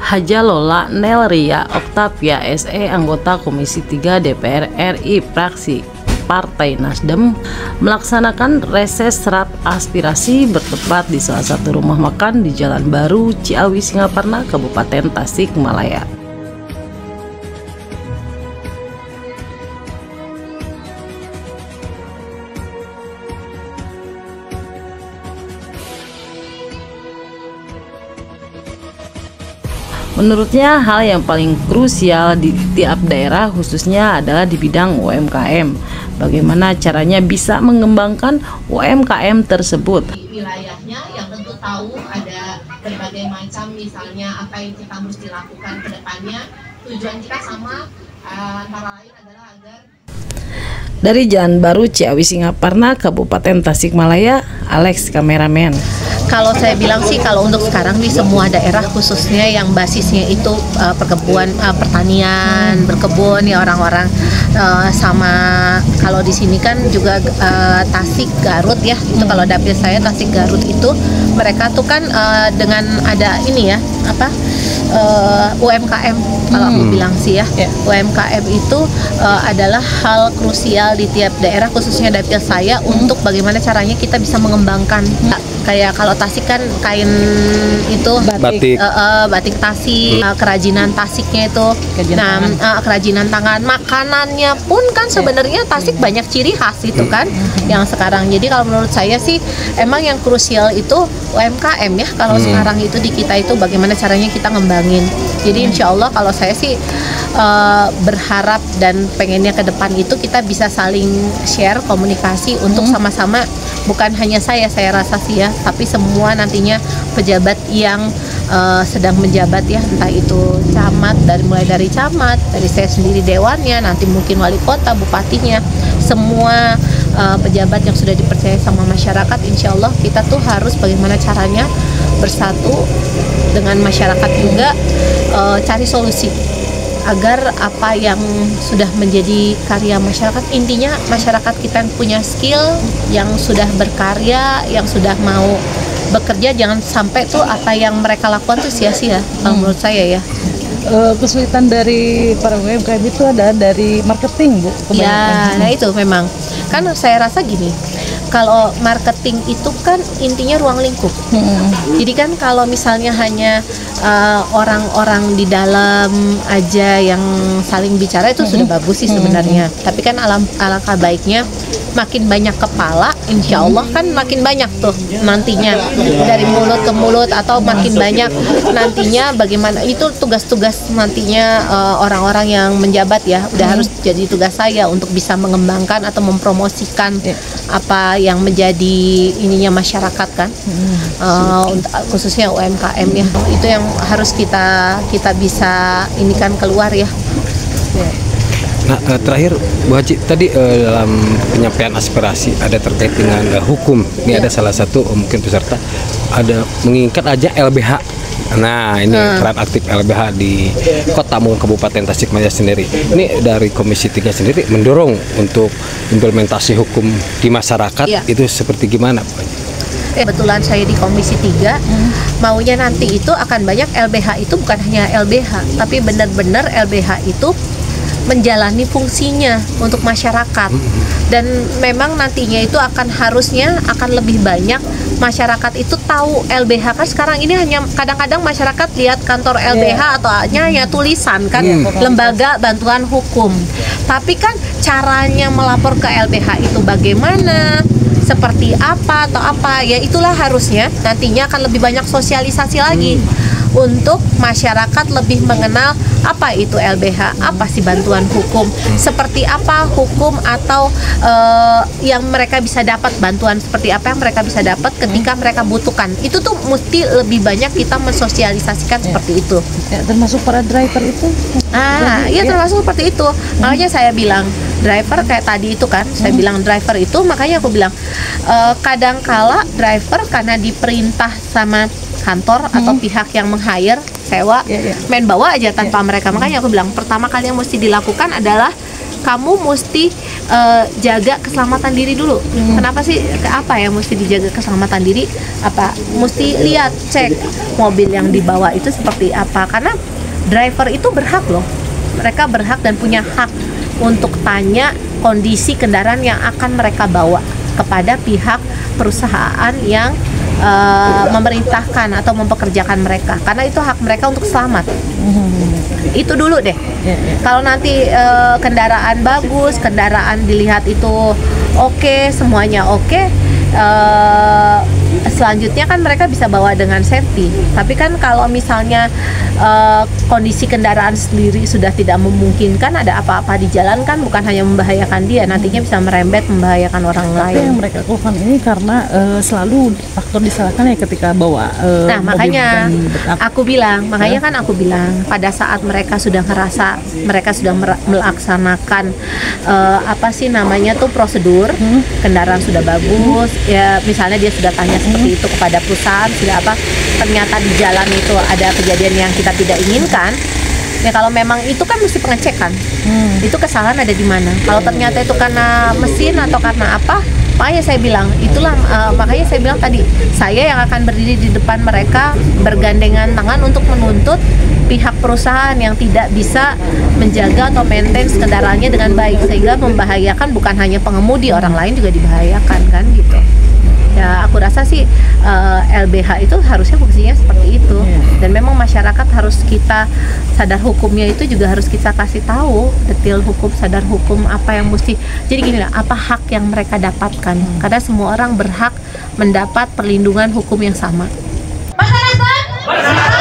Haja Lola Nelria Oktavia SE, anggota Komisi 3 DPR RI fraksi Partai Nasdem, melaksanakan reses serat aspirasi bertempat di salah satu rumah makan di Jalan Baru, Ciawi, Singaparna, Kabupaten Tasikmalaya. Menurutnya, hal yang paling krusial di tiap daerah khususnya adalah di bidang UMKM. Bagaimana caranya bisa mengembangkan UMKM tersebut? Di wilayahnya yang tentu tahu ada berbagai macam, misalnya apa yang kita mesti lakukan ke depannya. Tujuan kita sama, antara lain adalah agar dari Jalan Baru, Ciawi, Singaparna, Kabupaten Tasikmalaya, Alex kameramen. Kalau saya bilang sih, kalau untuk sekarang di semua daerah khususnya yang basisnya itu pertanian, berkebun ya orang-orang, sama kalau di sini kan juga Tasik Garut ya, itu kalau dapil saya Tasik Garut itu mereka tuh kan dengan ada ini ya UMKM kalau aku bilang sih ya, UMKM itu adalah hal krusial di tiap daerah khususnya dapil saya untuk bagaimana caranya kita bisa mengembangkan. Kayak kalau Tasik kan kain itu batik Tasik, kerajinan Tasiknya itu, kerajinan tangan, makanannya pun kan sebenarnya Tasik banyak ciri khas itu kan yang sekarang. Jadi kalau menurut saya sih emang yang krusial itu UMKM ya, kalau sekarang itu di kita itu bagaimana caranya kita ngembangin. Jadi insya Allah kalau saya sih berharap dan pengennya ke depan itu kita bisa saling share, komunikasi untuk sama-sama, bukan hanya saya rasa sih ya, tapi semua nantinya pejabat yang sedang menjabat ya, entah itu camat, mulai dari camat, dari saya sendiri dewannya, nanti mungkin wali kota, bupatinya, semua pejabat yang sudah dipercaya sama masyarakat, insya Allah kita tuh harus bagaimana caranya bersatu dengan masyarakat juga, cari solusi agar apa yang sudah menjadi karya masyarakat, intinya masyarakat kita yang punya skill, yang sudah berkarya, yang sudah mau bekerja, jangan sampai tuh apa yang mereka lakukan tuh sia-sia, menurut saya ya. Kesulitan dari para UMKM itu ada dari marketing, Bu? Ya, nah itu memang kan saya rasa gini, kalau marketing itu kan intinya ruang lingkup. Jadi kan kalau misalnya hanya orang-orang di dalam aja yang saling bicara itu sudah bagus sih sebenarnya. Tapi kan alangkah baiknya makin banyak kepala, insya Allah kan makin banyak tuh nantinya dari mulut ke mulut, atau makin banyak nantinya bagaimana itu tugas-tugas nantinya orang-orang yang menjabat ya, udah harus jadi tugas saya untuk bisa mengembangkan atau mempromosikan apa yang menjadi ininya masyarakat kan, khususnya UMKM ya, itu yang harus kita bisa ini kan keluar ya. Nah, terakhir Bu Haji, tadi dalam penyampaian aspirasi ada terkait dengan hukum. Ini ada salah satu mungkin peserta ada menginginkan aja LBH. Nah, ini peran aktif LBH di Kota maupun Kabupaten Tasikmalaya sendiri. Ini dari Komisi 3 sendiri mendorong untuk implementasi hukum di masyarakat, itu seperti gimana, Bu Haji? Kebetulan saya di Komisi 3, maunya nanti itu akan banyak LBH itu bukan hanya LBH, tapi benar-benar LBH itu menjalani fungsinya untuk masyarakat, dan memang nantinya itu harusnya akan lebih banyak masyarakat itu tahu LBH. Kan sekarang ini hanya kadang-kadang masyarakat lihat kantor LBH atau hanya tulisan kan, lembaga bantuan hukum, tapi kan caranya melapor ke LBH itu bagaimana, seperti apa atau apa ya, itulah harusnya nantinya akan lebih banyak sosialisasi lagi untuk masyarakat lebih mengenal apa itu LBH, apa sih bantuan hukum, seperti apa hukum atau yang mereka bisa dapat, bantuan seperti apa yang mereka bisa dapat ketika mereka butuhkan. Itu tuh mesti lebih banyak kita mensosialisasikan seperti itu. Ya, termasuk para driver itu. Iya termasuk seperti itu. Makanya saya bilang driver kayak tadi itu kan, saya bilang driver itu, makanya aku bilang kadangkala driver karena diperintah sama kantor atau pihak yang meng-hire, sewa, main bawa aja tanpa mereka. Makanya aku bilang pertama kali yang mesti dilakukan adalah kamu mesti jaga keselamatan diri dulu. Kenapa sih? Apa ya mesti dijaga keselamatan diri? Apa? Mesti lihat, cek mobil yang dibawa itu seperti apa. Karena driver itu berhak loh. Mereka berhak dan punya hak untuk tanya kondisi kendaraan yang akan mereka bawa kepada pihak perusahaan yang memerintahkan atau mempekerjakan mereka, karena itu hak mereka untuk selamat. Itu dulu deh. Kalau nanti kendaraan bagus, kendaraan dilihat itu oke, semuanya oke, selanjutnya kan mereka bisa bawa dengan safety. Tapi kan kalau misalnya kondisi kendaraan sendiri sudah tidak memungkinkan, ada apa-apa di jalan kan bukan hanya membahayakan dia, nantinya bisa merembet membahayakan orang lain. Tapi yang mereka lakukan ini karena selalu faktor disalahkan ya ketika bawa nah makanya aku aku bilang pada saat mereka sudah ngerasa mereka sudah melaksanakan apa sih namanya tuh prosedur, kendaraan sudah bagus ya, misalnya dia sudah tanya seperti itu kepada perusahaan, sudah apa, ternyata di jalan itu ada kejadian yang kita tidak inginkan, ya kalau memang itu kan mesti pengecekan. Itu kesalahan ada di mana. Kalau ternyata itu karena mesin atau karena apa, makanya saya bilang itulah makanya saya bilang tadi, saya yang akan berdiri di depan mereka bergandengan tangan untuk menuntut pihak perusahaan yang tidak bisa menjaga atau maintain kendaraannya dengan baik, sehingga membahayakan bukan hanya pengemudi, orang lain juga dibahayakan kan gitu. Ya aku rasa sih LBH itu harusnya fungsinya seperti itu, dan memang masyarakat harus kita sadar hukumnya itu juga harus kita kasih tahu detail hukum, sadar hukum apa yang mesti, jadi gini lah, apa hak yang mereka dapatkan, karena semua orang berhak mendapat perlindungan hukum yang sama. Masyarakat